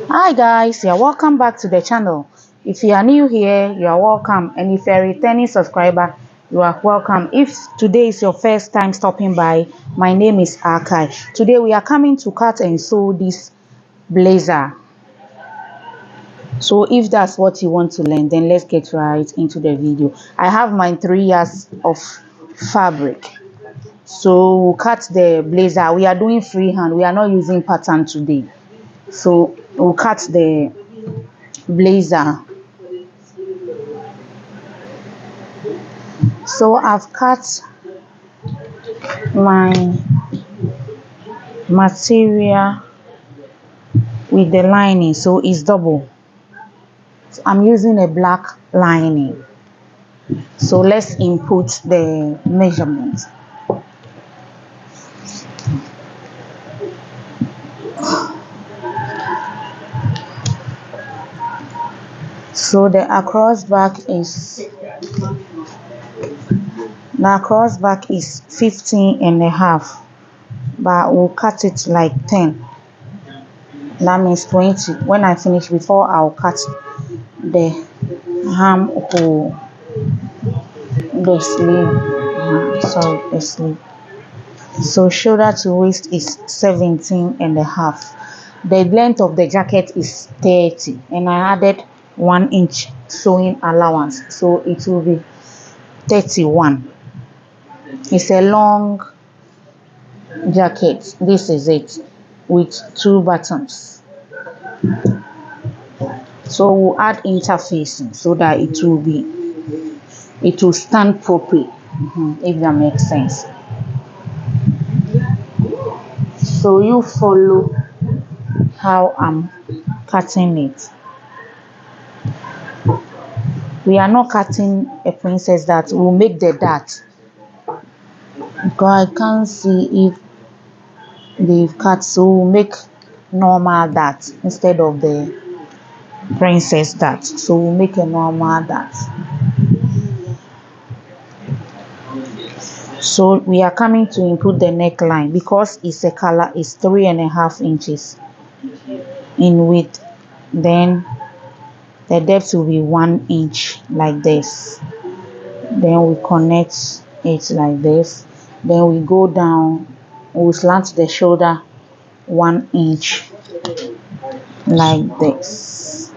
Hi guys, you're welcome back to the channel. If you are new here, you are welcome, and if you're a returning subscriber, you are welcome. If today is your first time stopping by, my name is Akai. Today we are coming to cut and sew this blazer. So if that's what you want to learn, then let's get right into the video. I have my 3 yards of fabric. So we'll cut the blazer. We are doing freehand. We are not using pattern today. So we'll cut the blazer. So I've cut my material with the lining, so it's double. So I'm using a black lining. So let's input the measurements. So the across back is 15 and a half, but we'll cut it like 10. That means 20. When I finish, before I'll cut the armhole, the sleeve, the sleeve. So shoulder to waist is 17 and a half. The length of the jacket is 30, and I added 1 inch sewing allowance, so it will be 31. It's a long jacket. This is it, with 2 buttons. So we'll add interfacing so that it will stand properly, if that makes sense. So you follow how I'm cutting it. We are not cutting a princess dart. We'll make the dart, because I can't see if they've cut, so we'll make normal dart instead of the princess dart. So we'll make a normal dart. So we are coming to input the neckline, because it's a color, is 3.5 inches in width. Then the depth will be 1 inch, like this. Then we connect it like this. Then we go down, we slant the shoulder 1 inch, like this.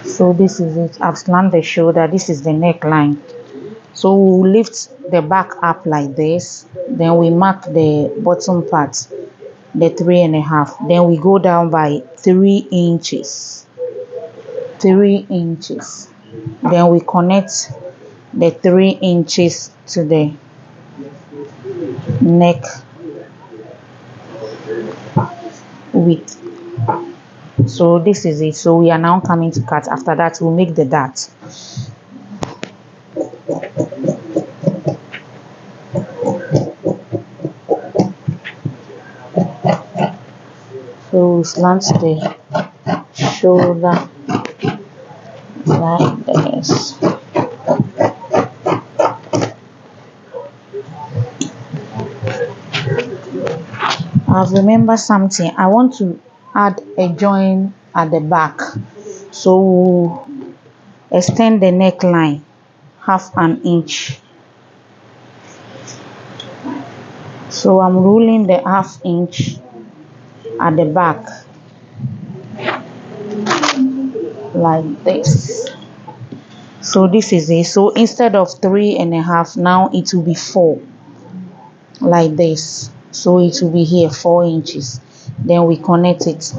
So this is it. I've slanted the shoulder. This is the neckline. So we'll lift the back up like this. Then we mark the bottom part, the 3.5. Then we go down by 3 inches. 3 inches. Then we connect the 3 inches to the neck width. So this is it. So we are now coming to cut. After that, we'll make the dart. So we slant the shoulder like this. I've remembered something. I want to add a join at the back. So we'll extend the neckline 1/2 inch. So I'm ruling the 1/2 inch at the back, like this. So this is it. So instead of 3.5, now it will be 4, like this. So it will be here 4 inches. Then we connect it.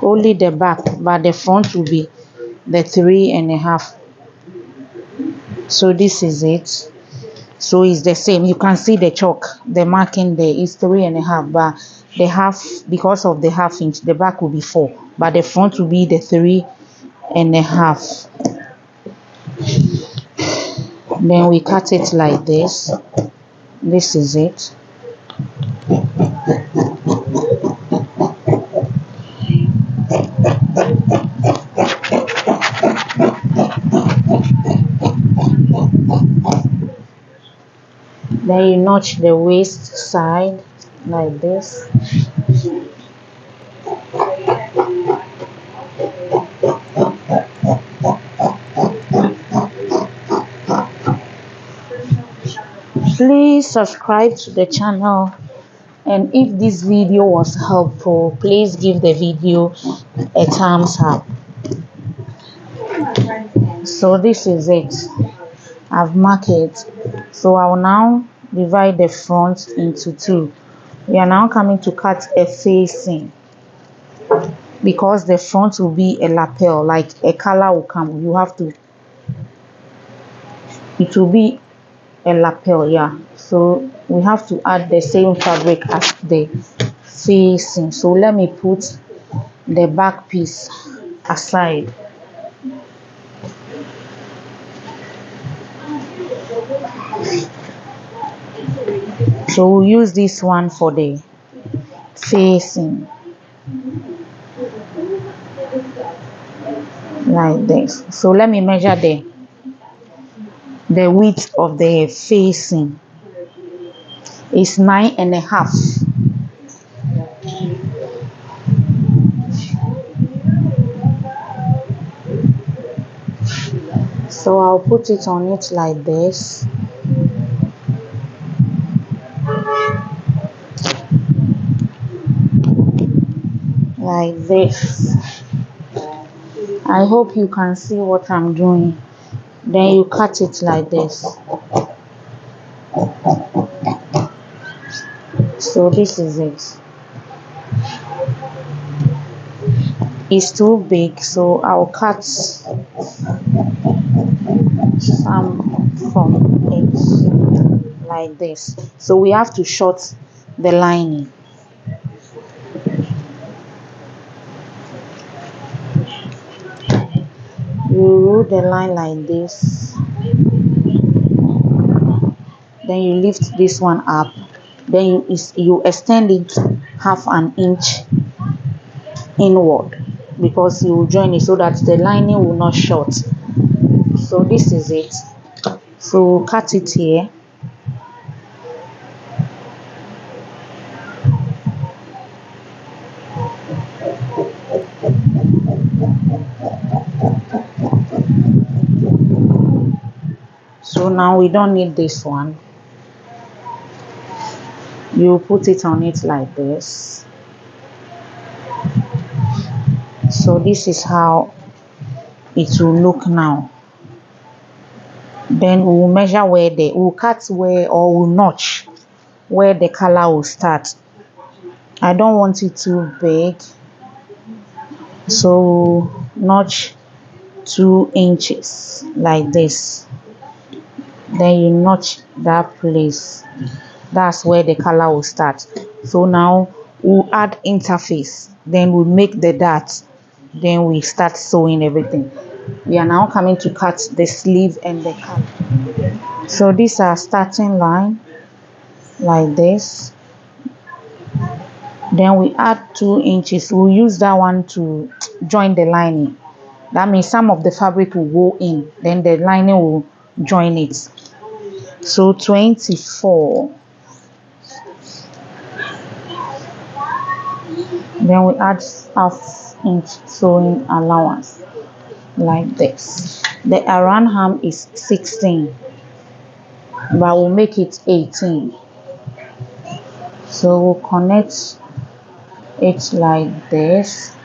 Only the back, but the front will be the 3.5. So this is it. So it's the same. You can see the chalk, the marking there is 3.5, but the half, because of the 1/2 inch, the back will be 4, but the front will be the 3.5. Then we cut it like this. This is it. Then you notch the waist side like this. Please subscribe to the channel, and if this video was helpful, please give the video a thumbs up. So this is it. I've marked it. So I will now divide the front into two. We are now coming to cut a facing, because the front will be a lapel, like a color will come. You have to, it will be a lapel, yeah. So we have to add the same fabric as the facing. So let me put the back piece aside. So we'll use this one for the facing, like this. So let me measure the width of the facing. It's 9.5. So I'll put it on it like this. Like this. I hope you can see what I'm doing. Then you cut it like this. So this is it. It's too big, so I'll cut some from it like this. So we have to short the lining. You roll the line like this. Then you lift this one up. Then you extend it half an inch inward, because you will join it so that the lining will not short. So this is it. So cut it here. So now we don't need this one. You put it on it like this. So this is how it will look now. Then we'll measure where we'll cut where, or we'll notch where the color will start. I don't want it too big, so notch 2 inches like this. Then you notch that place. That's where the color will start. So now we'll add interface. Then we'll make the dart. Then we start sewing everything. We are now coming to cut the sleeve and the collar. So these are starting line like this. Then we add 2 inches. We'll use that one to join the lining. That means some of the fabric will go in, then the lining will join it. So 24. Then we add ½ inch sewing allowance like this. The around ham is 16, but we'll make it 18. So we'll connect it like this.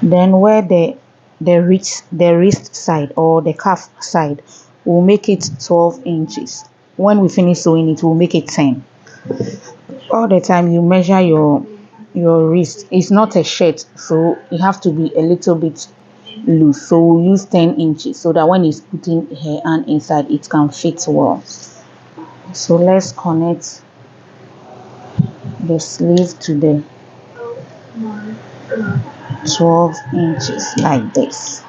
Then where the wrist side or the cuff side, we'll make it 12 inches. When we finish sewing it, we'll make it 10. All the time you measure your wrist. It's not a shirt, so you have to be a little bit loose. So we'll use 10 inches so that when it's putting her hand inside, it can fit well. So let's connect the sleeve to the 12 inches like this.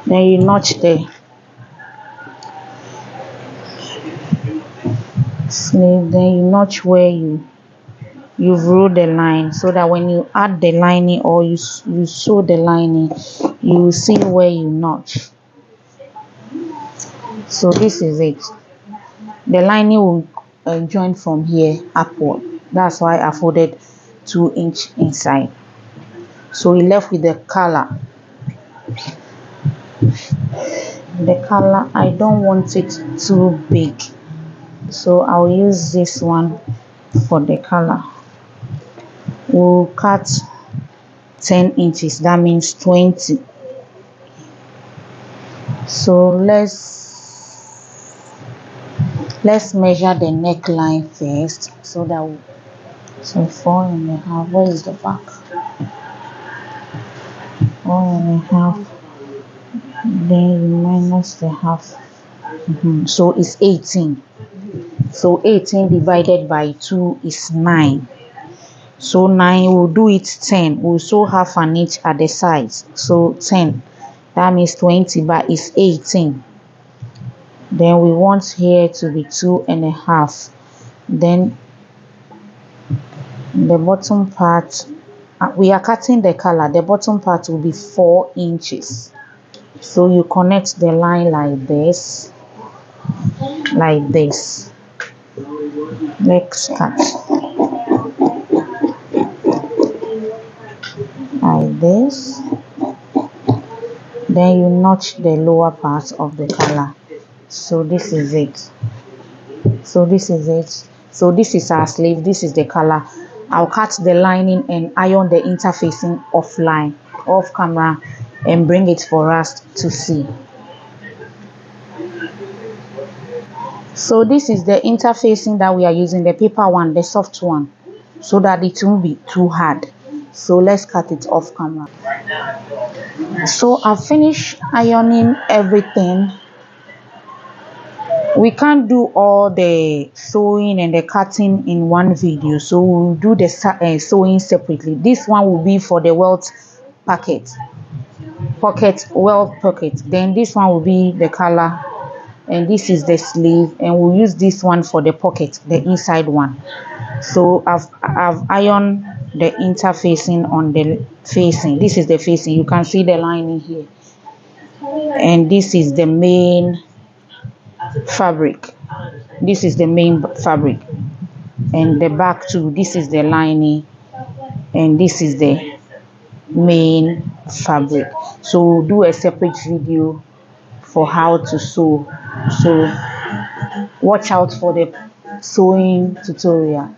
Then you notch the sleeve, then you notch where you've rolled the line, so that when you add the lining or you sew the lining, you will see where you notch. So this is it. The lining will join from here upward. That's why I folded 2-inch inside. So we left with the color. The color, I don't want it too big, so I'll use this one for the color. We'll cut 10 inches, that means 20. So let's measure the neckline first, so that so 4.5. Where is the back? 4.5. Then you minus the half. So it's 18. So 18 divided by 2 is 9. So 9, we'll do it 10. We'll sew half an inch at the sides. So 10. That means 20, but it's 18. Then we want here to be 2.5. Then the bottom part, we are cutting the color. The bottom part will be 4 inches. So you connect the line like this. Like this. Let's cut. Like this. Then you notch the lower part of the color. So this is it. So this is it. So this is our sleeve. This is the color. I'll cut the lining and iron the interfacing offline, off camera, and bring it for us to see. So this is the interfacing that we are using, the paper one, the soft one, so that it won't be too hard. So let's cut it off camera. So I've finished ironing everything. We can't do all the sewing and the cutting in one video, so we'll do the sewing separately. This one will be for the welt pocket, welt pocket. Then this one will be the color, and this is the sleeve, and we'll use this one for the pocket, the inside one. So I've ironed the interfacing on the facing. This is the facing. You can see the lining here, and this is the main fabric. This is the main fabric, and the back too. This is the lining, and this is the main fabric. So we'll do a separate video for how to sew. So watch out for the sewing tutorial.